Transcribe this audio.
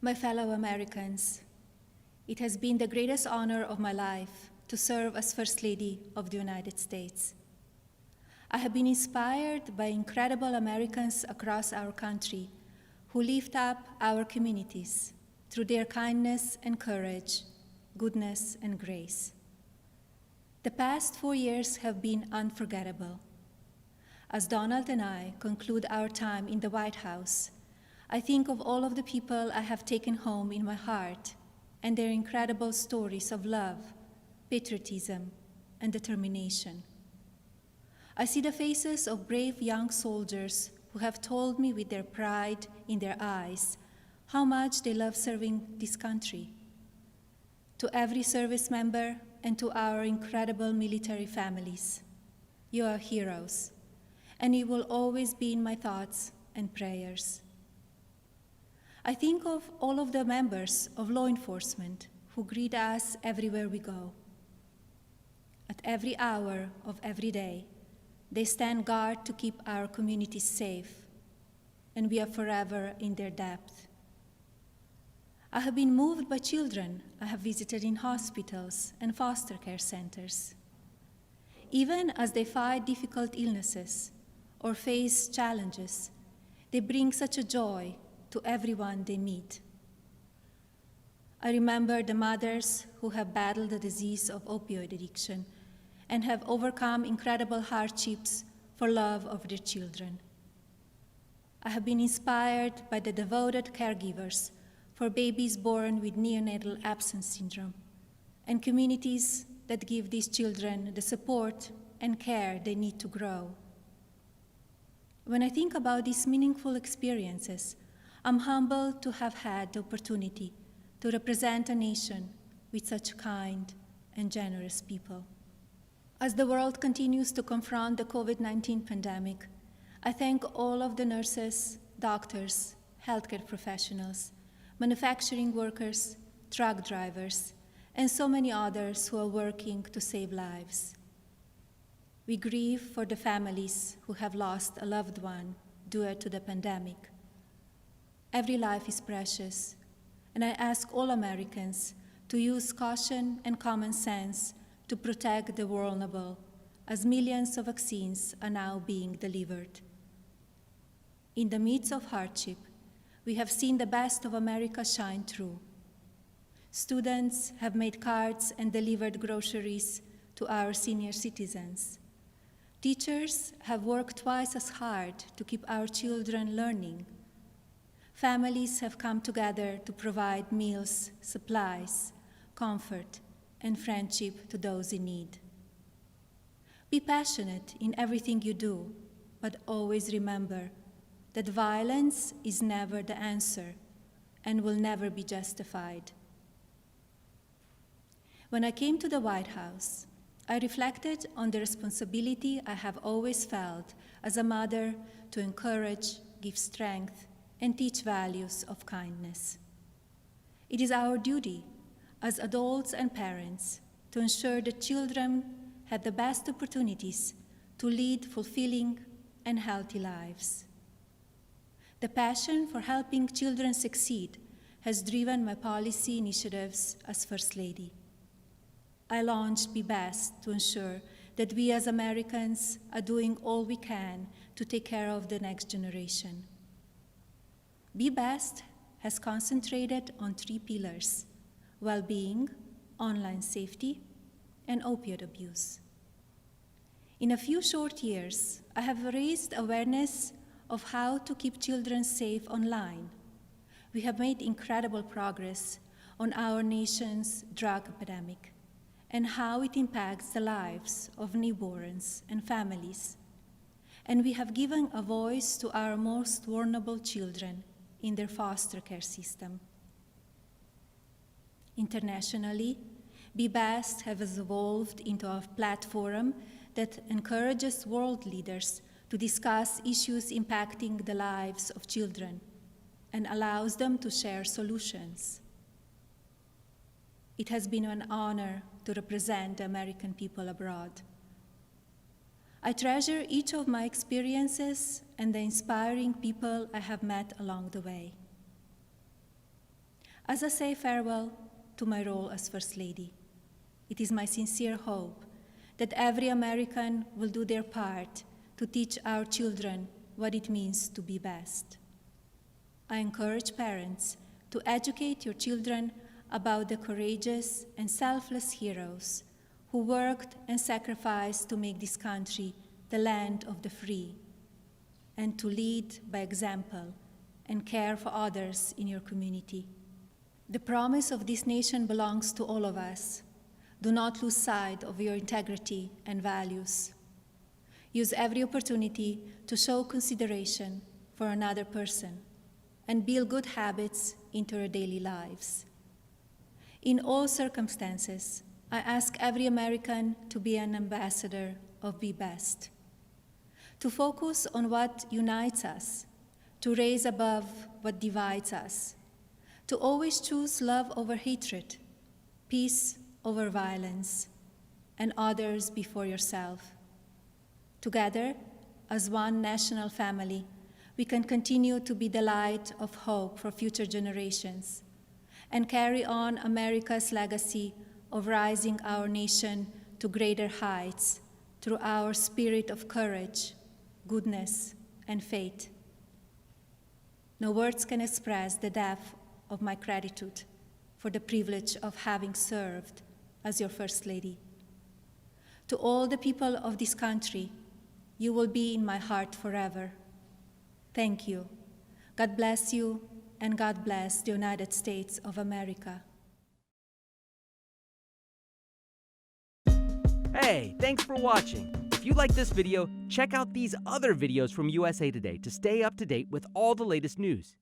My fellow Americans, it has been the greatest honor of my life to serve as First Lady of the United States. I have been inspired by incredible Americans across our country who lift up our communities through their kindness and courage, goodness and grace. The past 4 years have been unforgettable. As Donald and I conclude our time in the White House, I think of all of the people I have taken home in my heart and their incredible stories of love, patriotism, and determination. I see the faces of brave young soldiers who have told me with their pride in their eyes how much they love serving this country. To every service member and to our incredible military families, you are heroes, and you will always be in my thoughts and prayers. I think of all of the members of law enforcement who greet us everywhere we go. At every hour of every day, they stand guard to keep our communities safe, and we are forever in their debt. I have been moved by children I have visited in hospitals and foster care centers. Even as they fight difficult illnesses or face challenges, they bring such a joy to everyone they meet. I remember the mothers who have battled the disease of opioid addiction and have overcome incredible hardships for love of their children. I have been inspired by the devoted caregivers for babies born with neonatal absence syndrome and communities that give these children the support and care they need to grow. When I think about these meaningful experiences, I'm humbled to have had the opportunity to represent a nation with such kind and generous people. As the world continues to confront the COVID-19 pandemic, I thank all of the nurses, doctors, healthcare professionals, manufacturing workers, truck drivers, and so many others who are working to save lives. We grieve for the families who have lost a loved one due to the pandemic. Every life is precious, and I ask all Americans to use caution and common sense to protect the vulnerable, as millions of vaccines are now being delivered. In the midst of hardship, we have seen the best of America shine through. Students have made cards and delivered groceries to our senior citizens. Teachers have worked twice as hard to keep our children learning. Families have come together to provide meals, supplies, comfort, and friendship to those in need. Be passionate in everything you do, but always remember that violence is never the answer and will never be justified. When I came to the White House, I reflected on the responsibility I have always felt as a mother to encourage, give strength, and teach values of kindness. It is our duty as adults and parents to ensure that children have the best opportunities to lead fulfilling and healthy lives. The passion for helping children succeed has driven my policy initiatives as First Lady. I launched Be Best to ensure that we as Americans are doing all we can to take care of the next generation. Be Best has concentrated on 3 pillars: well-being, online safety, and opioid abuse. In a few short years, I have raised awareness of how to keep children safe online. We have made incredible progress on our nation's drug epidemic and how it impacts the lives of newborns and families. And we have given a voice to our most vulnerable children in their foster care system. Internationally, Be Best has evolved into a platform that encourages world leaders to discuss issues impacting the lives of children and allows them to share solutions. It has been an honor to represent the American people abroad. I treasure each of my experiences and the inspiring people I have met along the way. As I say farewell to my role as First Lady, it is my sincere hope that every American will do their part to teach our children what it means to be best. I encourage parents to educate your children about the courageous and selfless heroes who worked and sacrificed to make this country the land of the free, and to lead by example and care for others in your community. The promise of this nation belongs to all of us. Do not lose sight of your integrity and values. Use every opportunity to show consideration for another person and build good habits into your daily lives. In all circumstances, I ask every American to be an ambassador of Be Best, to focus on what unites us, to raise above what divides us, to always choose love over hatred, peace over violence, and others before yourself. Together, as one national family, we can continue to be the light of hope for future generations and carry on America's legacy of rising our nation to greater heights through our spirit of courage, goodness, and faith. No words can express the depth of my gratitude for the privilege of having served as your First Lady. To all the people of this country, you will be in my heart forever. Thank you. God bless you, and God bless the United States of America. Hey, thanks for watching. If you like this video, check out these other videos from USA Today to stay up to date with all the latest news.